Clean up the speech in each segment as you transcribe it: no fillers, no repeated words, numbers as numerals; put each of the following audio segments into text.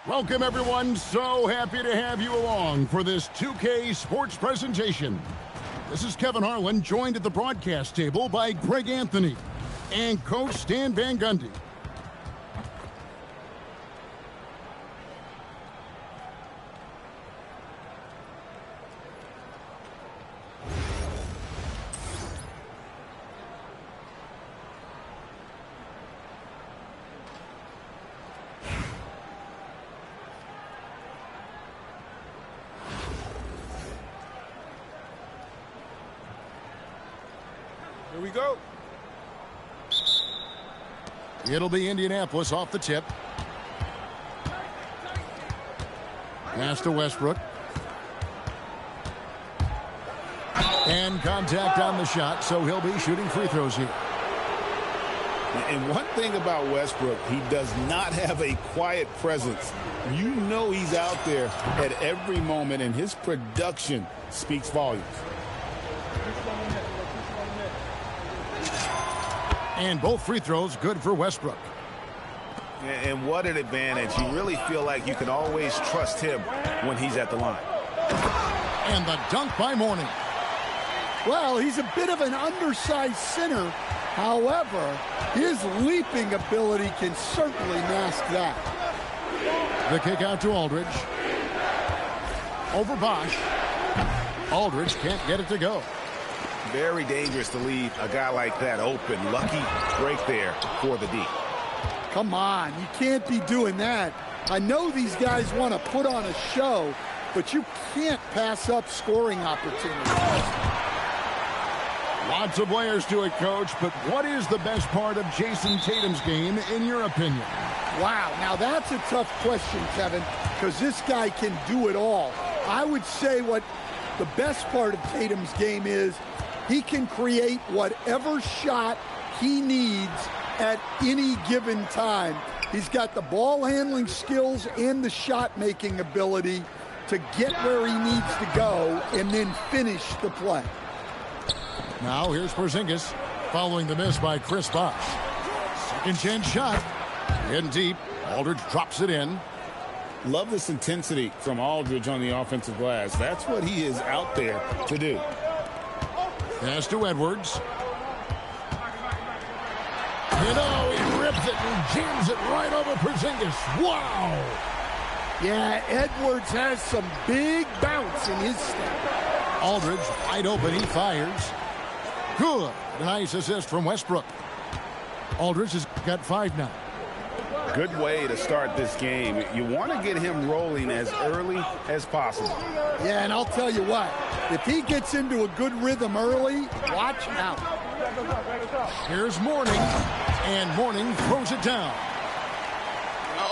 Welcome, everyone. So happy to have you along for this 2K Sports presentation. This is Kevin Harlan, joined at the broadcast table by Greg Anthony and Coach Stan Van Gundy. Here we go. It'll be Indianapolis off the tip. Pass to Westbrook. And contact on the shot, so he'll be shooting free throws here. And one thing about Westbrook, he does not have a quiet presence. You know he's out there at every moment, and his production speaks volumes. And both free throws good for Westbrook. And what an advantage. You really feel like you can always trust him when he's at the line. And the dunk by Mourning. Well, he's a bit of an undersized center. However, his leaping ability can certainly mask that. The kick out to Aldridge. Over Bosch. Aldridge can't get it to go. Very dangerous to leave a guy like that open. Lucky break there for the D. Come on, you can't be doing that. I know these guys want to put on a show, but you can't pass up scoring opportunities. Lots of layers to it, Coach, but what is the best part of Jason Tatum's game, in your opinion? Wow, now that's a tough question, Kevin, because this guy can do it all. I would say what the best part of Tatum's game is he can create whatever shot he needs at any given time. He's got the ball handling skills and the shot making ability to get where he needs to go and then finish the play. Now here's Porzingis following the miss by Chris Bosh. Second chance shot. In deep. Aldridge drops it in. Love this intensity from Aldridge on the offensive glass. That's what he is out there to do. Pass to Edwards. You know, he rips it and jams it right over Porzingis. Wow! Yeah, Edwards has some big bounce in his step. Aldridge wide open, he fires. Good. Nice assist from Westbrook. Aldridge has got 5 now. Good way to start this game. You want to get him rolling as early as possible. Yeah, and I'll tell you what, if he gets into a good rhythm early, watch out. Here's Mourning, and Mourning throws it down.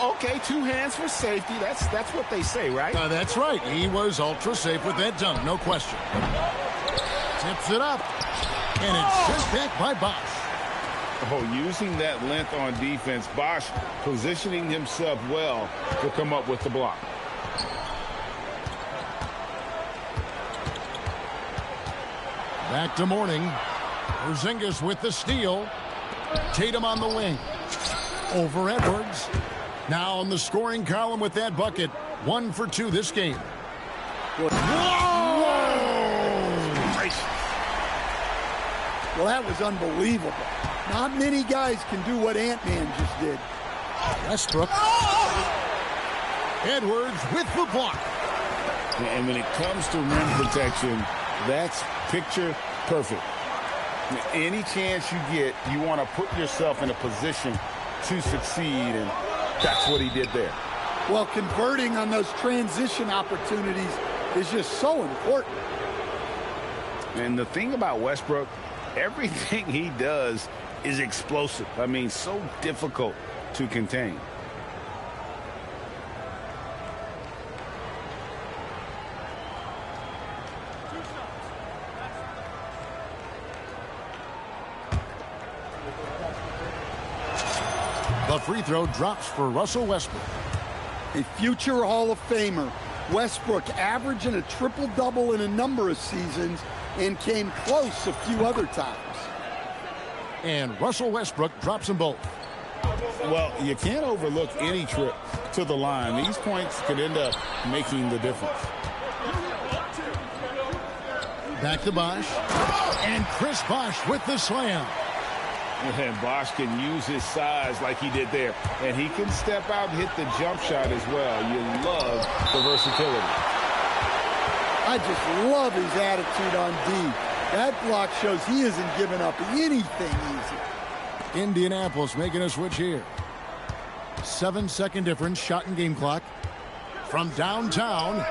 Okay, 2 hands for safety. That's what they say, right? That's right. He was ultra safe with that dunk, no question. Tips it up, and it's sent back by Bosh. Oh, using that length on defense, Bosh positioning himself well to come up with the block. Back to Mourning. Porzingis with the steal. Tatum on the wing. Over Edwards. Now on the scoring column with that bucket. 1 for 2 this game. Whoa! Well, that was unbelievable. Not many guys can do what Ant-Man just did. Westbrook. Edwards with the block. And when it comes to rim protection, that's picture perfect. Any chance you get, you want to put yourself in a position to succeed, and that's what he did there. Well, converting on those transition opportunities is just so important. And the thing about Westbrook, everything he does is explosive. I mean, so difficult to contain. The free throw drops for Russell Westbrook. A future Hall of Famer. Westbrook averaging a triple-double in a number of seasons and came close a few other times. And Russell Westbrook drops them both. Well, you can't overlook any trip to the line. These points could end up making the difference. Back to Bosch. And Chris Bosch with the slam. And Bosch can use his size like he did there. And he can step out and hit the jump shot as well. You love the versatility. I just love his attitude on D. That block shows he isn't giving up anything easy. Indianapolis making a switch here. 7-second difference, shot and game clock. From downtown.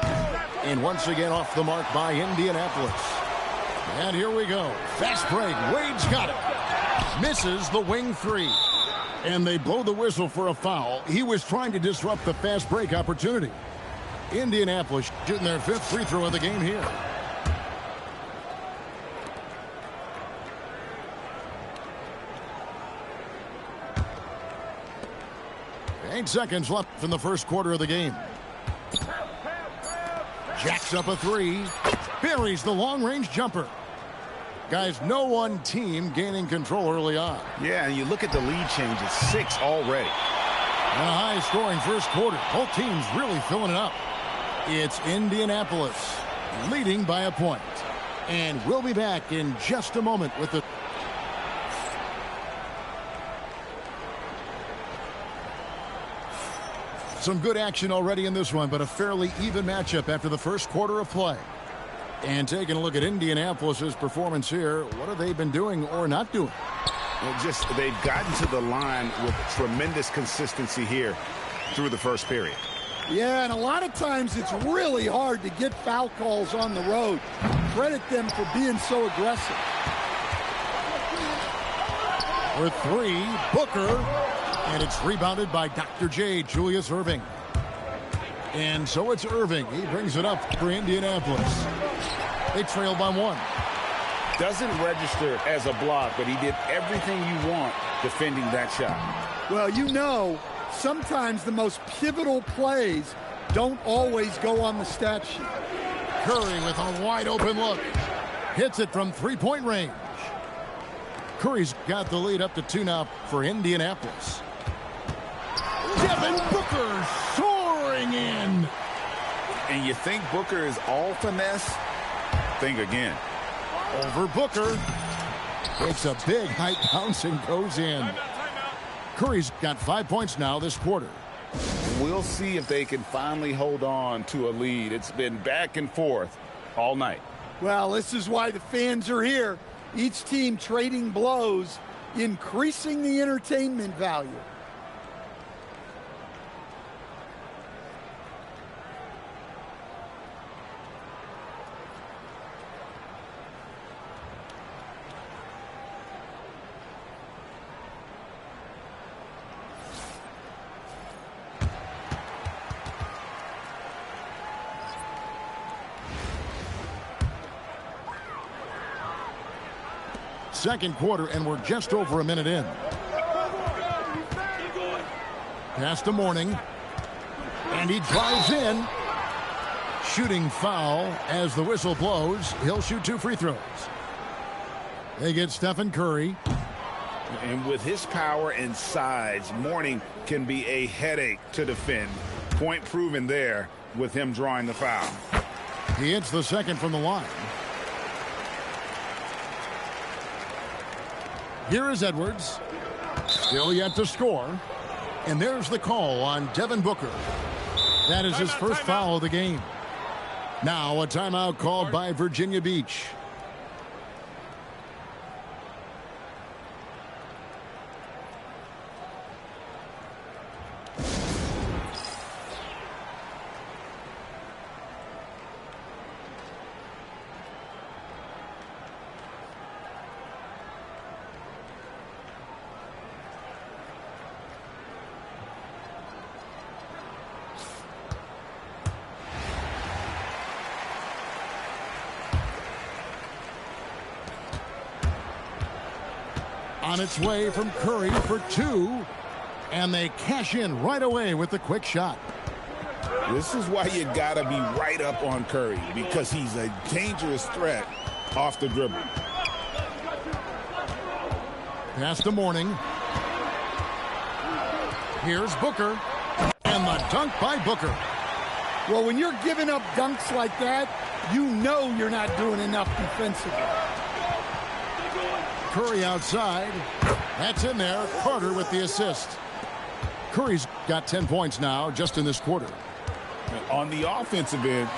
And once again off the mark by Indianapolis. And here we go. Fast break. Wade's got it. Misses the wing three. And they blow the whistle for a foul. He was trying to disrupt the fast break opportunity. Indianapolis shooting their 5th free throw of the game here. Eight seconds left in the first quarter of the game. Jacks up a three. Buries the long-range jumper. Guys, no one team gaining control early on. Yeah, and you look at the lead change. It's 6 already. And a high-scoring first quarter. Both teams really filling it up. It's Indianapolis leading by a point. And we'll be back in just a moment with the... Some good action already in this one, but a fairly even matchup after the first quarter of play. And taking a look at Indianapolis's performance here, what have they been doing or not doing? Well, they've gotten to the line with tremendous consistency here through the first period. Yeah, and a lot of times it's really hard to get foul calls on the road. Credit them for being so aggressive. For three, Booker. And it's rebounded by Dr. J, Julius Erving. And so it's Erving. He brings it up for Indianapolis. They trail by 1. Doesn't register as a block, but he did everything you want defending that shot. Well, you know, sometimes the most pivotal plays don't always go on the stat sheet. Curry with a wide open look. Hits it from three-point range. Curry's got the lead up to 2 now for Indianapolis. Devin Booker soaring in. And you think Booker is all finesse? Think again. Over Booker. Takes a big height bounce and goes in. Curry's got 5 points now this quarter. We'll see if they can finally hold on to a lead. It's been back and forth all night. Well, this is why the fans are here. Each team trading blows, increasing the entertainment value. Second quarter, and we're just over a minute in. Pass to Mourning. And he drives in. Shooting foul as the whistle blows. He'll shoot 2 free throws. They get Stephen Curry. And with his power and size, Mourning can be a headache to defend. Point proven there with him drawing the foul. He hits the second from the line. Here is Edwards. Still yet to score. And there's the call on Devin Booker. That is his first foul of the game. Now a timeout called by Virginia Beach. On its way from Curry for 2. And they cash in right away with the quick shot. This is why you gotta be right up on Curry, because he's a dangerous threat off the dribble. Pass to Mourning. Here's Booker. And the dunk by Booker. Well, when you're giving up dunks like that, you know you're not doing enough defensively. Curry outside. That's in there. Carter with the assist. Curry's got 10 points now just in this quarter. On the offensive end,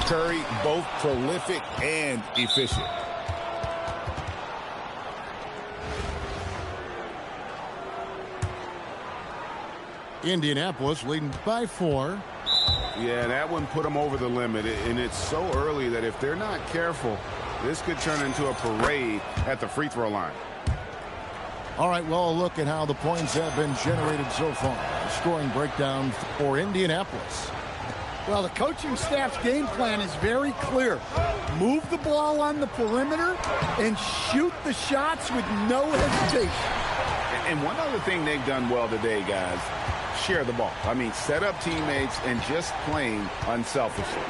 Curry both prolific and efficient. Indianapolis leading by 4. Yeah, that one put them over the limit, and it's so early that if they're not careful, this could turn into a parade at the free throw line. All right, well, a look at how the points have been generated so far. A scoring breakdown for Indianapolis. Well, the coaching staff's game plan is very clear. Move the ball on the perimeter and shoot the shots with no hesitation. And one other thing they've done well today, guys, share the ball. I mean, set up teammates and just playing unselfishly.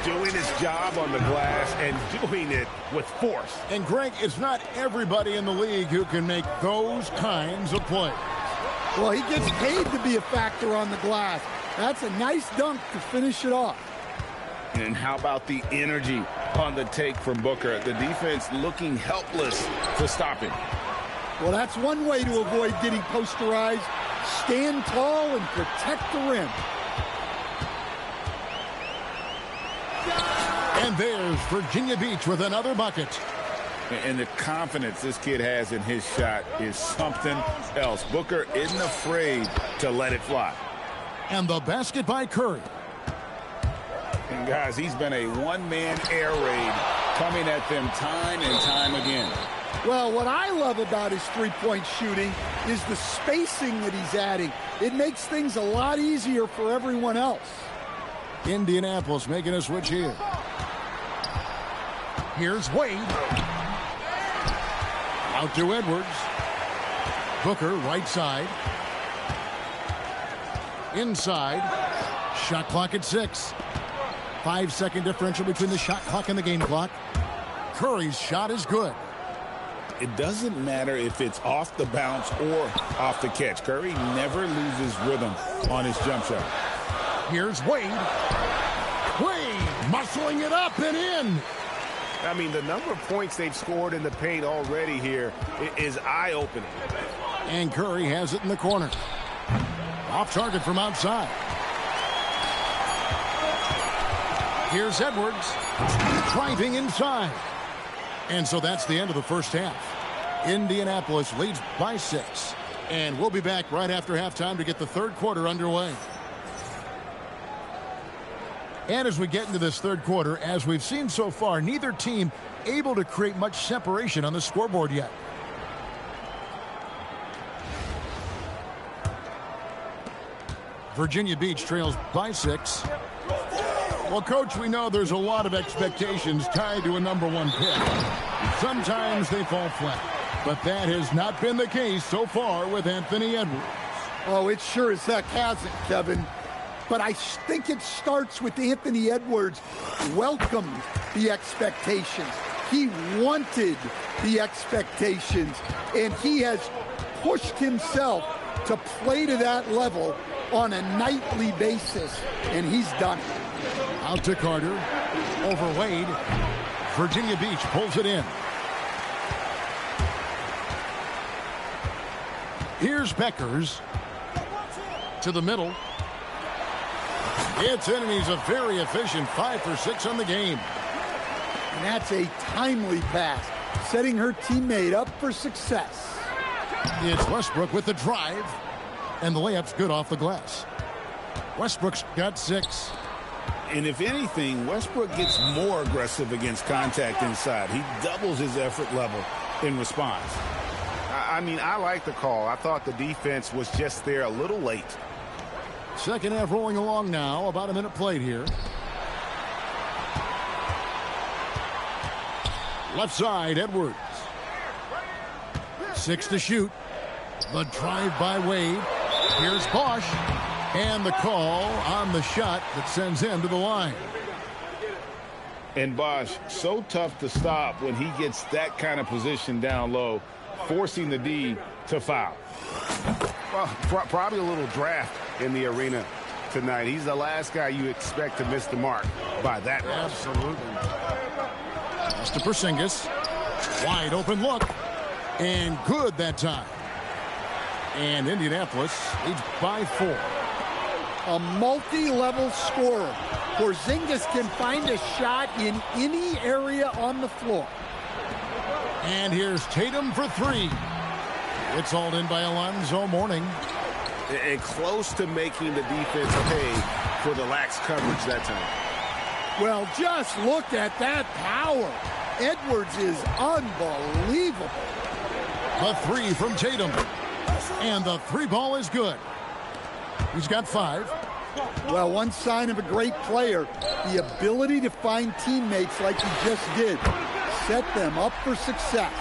Doing his job on the glass and doing it with force. And, Greg, it's not everybody in the league who can make those kinds of plays. Well, he gets paid to be a factor on the glass. That's a nice dunk to finish it off. And how about the energy on the take from Booker? The defense looking helpless to stop him. Well, that's one way to avoid getting posterized. Stand tall and protect the rim. And there's Virginia Beach with another bucket. And the confidence this kid has in his shot is something else. Booker isn't afraid to let it fly. And the basket by Curry. And, guys, he's been a one-man air raid coming at them time and time again. Well, what I love about his three-point shooting is the spacing that he's adding. It makes things a lot easier for everyone else. Indianapolis making a switch here. Here's Wade. Out to Edwards. Booker, right side. Inside. Shot clock at 6. 5-second differential between the shot clock and the game clock. Curry's shot is good. It doesn't matter if it's off the bounce or off the catch. Curry never loses rhythm on his jump shot. Here's Wade. Wade muscling it up and in. I mean, the number of points they've scored in the paint already here is eye-opening. And Curry has it in the corner. Off target from outside. Here's Edwards. Driving inside. And so that's the end of the first half. Indianapolis leads by 6. And we'll be back right after halftime to get the third quarter underway. And as we get into this third quarter, as we've seen so far, neither team able to create much separation on the scoreboard yet. Virginia Beach trails by 6. Well, Coach, we know there's a lot of expectations tied to a #1 pick. Sometimes they fall flat, but that has not been the case so far with Anthony Edwards. Oh, it sure as heck hasn't, Kevin. But I think it starts with Anthony Edwards welcomed the expectations. He wanted the expectations, and he has pushed himself to play to that level on a nightly basis, and he's done it. Out to Carter. Over Wade. Virginia Beach pulls it in. Here's Beckers. To the middle. It's in, and he's a very efficient 5 for 6 on the game. And that's a timely pass, setting her teammate up for success. It's Westbrook with the drive, and the layup's good off the glass. Westbrook's got 6. And if anything, Westbrook gets more aggressive against contact inside. He doubles his effort level in response. I mean, I like the call. I thought the defense was just there a little late. Second half rolling along now. About a minute played here. Left side, Edwards. 6 to shoot. The drive by Wade. Here's Bosch. And the call on the shot that sends him to the line. And Bosch, so tough to stop when he gets that kind of position down low, forcing the D to foul. Well, probably a little draft in the arena tonight. He's the last guy you expect to miss the mark by that much. Absolutely. That's to Porzingis. Wide open look. And good that time. And Indianapolis leads by 4. A multi-level scorer. Porzingis can find a shot in any area on the floor. And here's Tatum for 3. It's hauled in by Alonzo Mourning. And close to making the defense pay for the lax coverage that time. Well, just look at that power. Edwards is unbelievable. The 3 from Tatum. And the 3 ball is good. He's got 5. Well, one sign of a great player, the ability to find teammates like he just did. Set them up for success.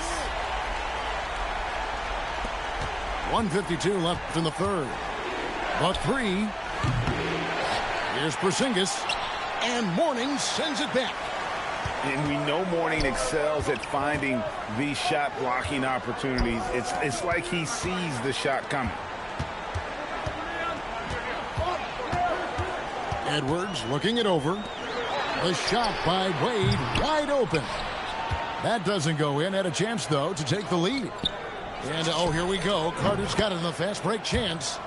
1:52 left in the third. The 3. Here's Porzingis. And Mourning sends it back. And we know Mourning excels at finding these shot blocking opportunities. It's like he sees the shot coming. Edwards looking it over. The shot by Wade wide open. That doesn't go in. Had a chance, though, to take the lead. And, oh, here we go. Carter's got it in the fast break chance.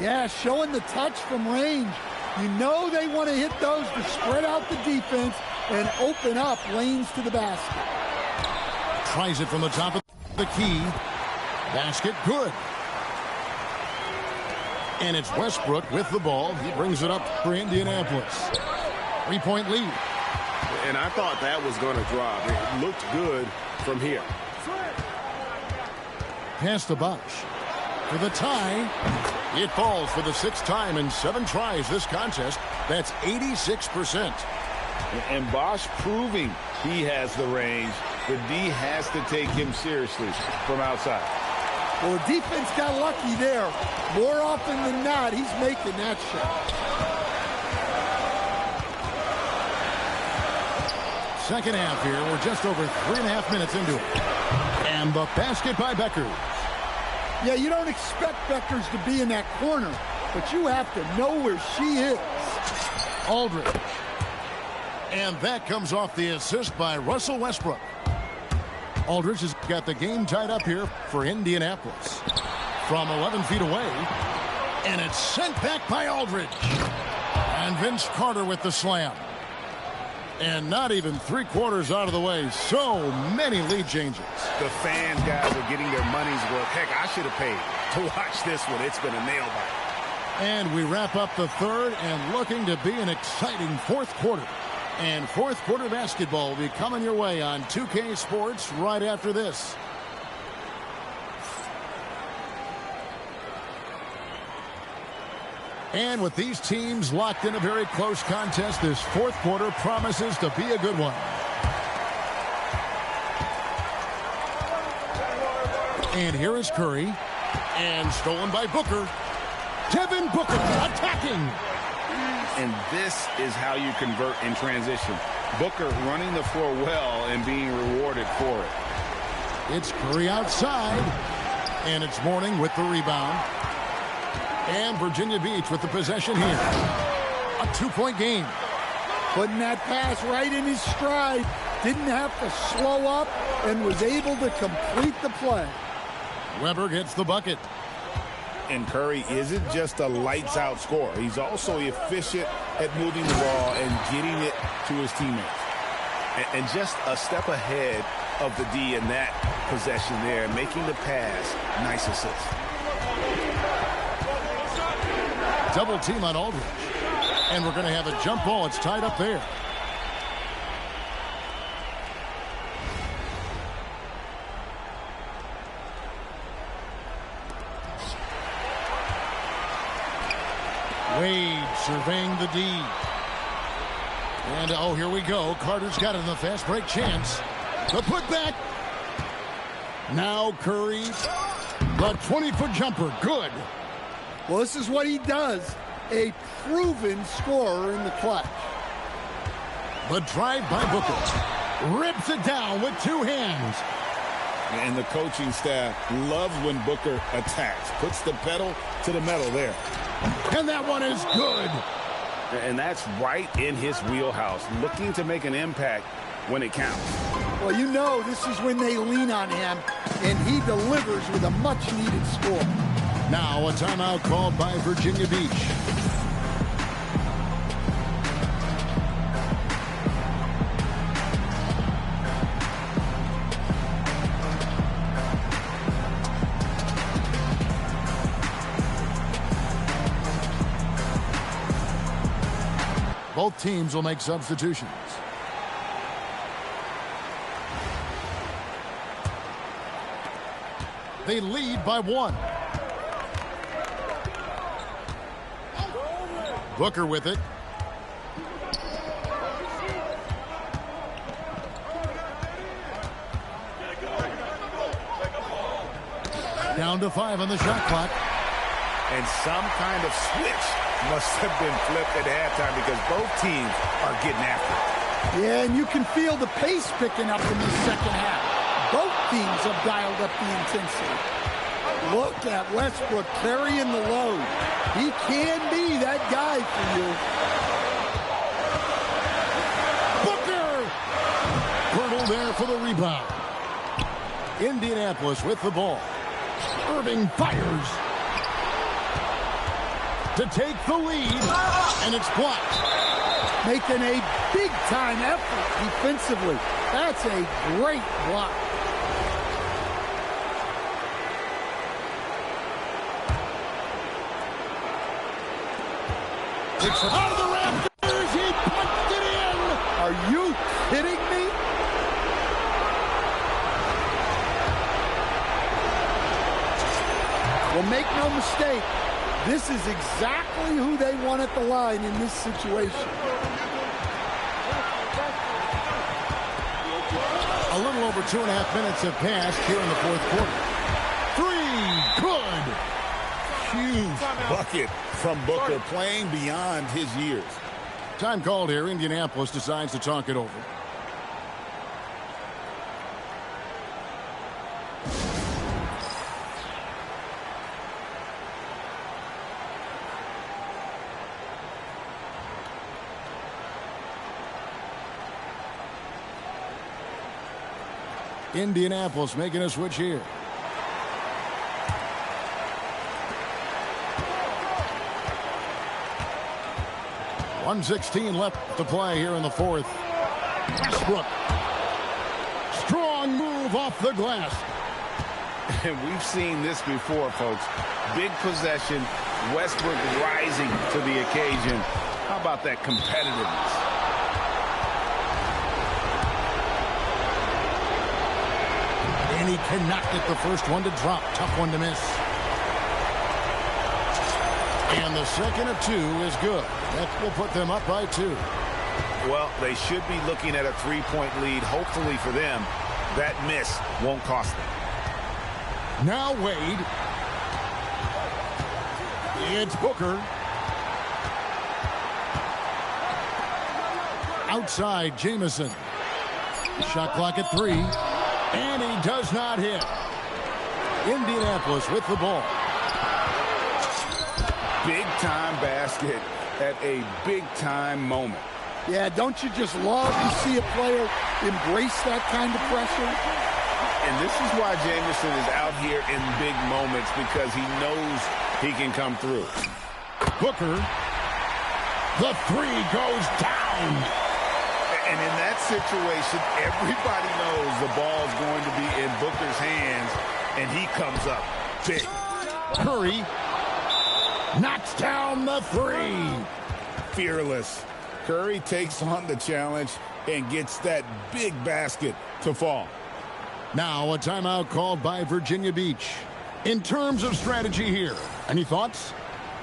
Yeah, showing the touch from range. You know they want to hit those to spread out the defense and open up lanes to the basket. Tries it from the top of the key. Basket good. And it's Westbrook with the ball. He brings it up for Indianapolis. 3-point lead. And I thought that was going to drop. It looked good from here. Pass to Bosch. For the tie. It falls for the 6th time in 7 tries this contest. That's 86%. And Bosch proving he has the range. The D has to take him seriously from outside. Well, the defense got lucky there. More often than not, he's making that shot. Second half here. We're just over 3.5 minutes into it. And the basket by Beckers. Yeah, you don't expect Beckers to be in that corner, but you have to know where she is. Aldridge. And that comes off the assist by Russell Westbrook. Aldridge has got the game tied up here for Indianapolis. From 11 feet away. And it's sent back by Aldridge. And Vince Carter with the slam. And not even 3/4 out of the way. So many lead changes. The fan guys are getting their money's worth. Heck, I should have paid to watch this one. It's been a nail biter. And we wrap up the third and looking to be an exciting 4th quarter. And 4th quarter basketball will be coming your way on 2K Sports right after this. And with these teams locked in a very close contest, this 4th quarter promises to be a good one. And here is Curry. And stolen by Booker. Devin Booker attacking. And this is how you convert in transition. Booker running the floor well and being rewarded for it. It's Curry outside. And it's Mourning with the rebound. And Virginia Beach with the possession here. A 2-point game. Putting that pass right in his stride. Didn't have to slow up and was able to complete the play. Weber gets the bucket. And Curry isn't just a lights-out scorer. He's also efficient at moving the ball and getting it to his teammates. And just a step ahead of the D in that possession there, making the pass. Nice assist. Double team on Aldridge. And we're going to have a jump ball. It's tied up there. Wade surveying the D. And, oh, here we go. Carter's got it in the fast break chance. The putback. Now Curry. The 20-foot jumper. Good. Well, this is what he does. A proven scorer in the clutch. The drive by Booker. Rips it down with 2 hands. And the coaching staff loves when Booker attacks. Puts the pedal to the metal there. And that one is good. And that's right in his wheelhouse, looking to make an impact when it counts. Well, you know this is when they lean on him, and he delivers with a much-needed score. Now a timeout called by Virginia Beach. Both teams will make substitutions. They lead by 1. Booker with it. Down to 5 on the shot clock. And some kind of switch must have been flipped at halftime because both teams are getting after it. Yeah, and you can feel the pace picking up in the second half. Both teams have dialed up the intensity. Look at Westbrook carrying the load. He can be that guy for you. Booker! Hurdle there for the rebound. Indianapolis with the ball. Irving fires to take the lead, and it's blocked. Making a big-time effort defensively. That's a great block. Takes it out of the rafters. He punched it in. Are you kidding me? Well, make no mistake. This is exactly who they want at the line in this situation. A little over 2.5 minutes have passed here in the fourth quarter. 3, good. Huge bucket from Booker, playing beyond his years. Time called here. Indianapolis decides to talk it over. Indianapolis making a switch here. .116 left to play here in the fourth. Westbrook. Strong move off the glass. And we've seen this before, folks. Big possession, Westbrook rising to the occasion. How about that competitiveness? And he cannot get the first one to drop. Tough one to miss. And the second of 2 is good. That will put them up by 2. Well, they should be looking at a 3-point lead. Hopefully for them, that miss won't cost them. Now Wade. It's Booker. Outside, Jamison. Shot clock at 3. And he does not hit. Indianapolis with the ball. Big-time basket at a big-time moment. Yeah, don't you just love to see a player embrace that kind of pressure? And this is why Jamison is out here in big moments, because he knows he can come through. Booker. The 3 goes down. And in that situation, everybody knows the ball's going to be in Booker's hands, and he comes up big. Curry knocks down the 3. Fearless. Curry takes on the challenge and gets that big basket to fall. Now a timeout called by Virginia Beach. In terms of strategy here, any thoughts?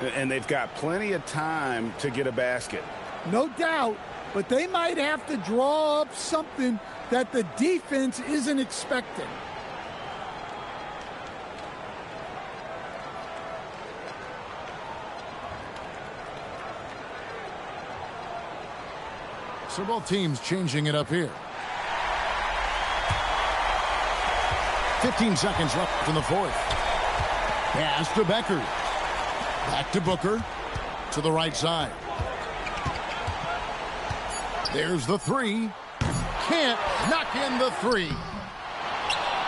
And they've got plenty of time to get a basket. No doubt, but they might have to draw up something that the defense isn't expecting. So both teams changing it up here. 15 seconds left in the fourth. Pass to Becker. Back to Booker. To the right side. There's the three. Can't knock in the three.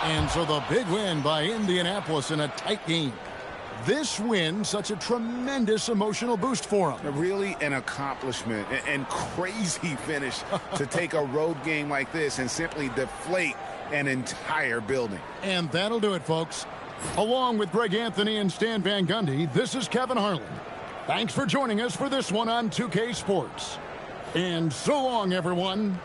And so the big win by Indianapolis in a tight game. This win, such a tremendous emotional boost for them. Really an accomplishment and crazy finish to take a road game like this and simply deflate an entire building. And that'll do it, folks. Along with Greg Anthony and Stan Van Gundy, this is Kevin Harlan. Thanks for joining us for this one on 2K Sports. And so long, everyone.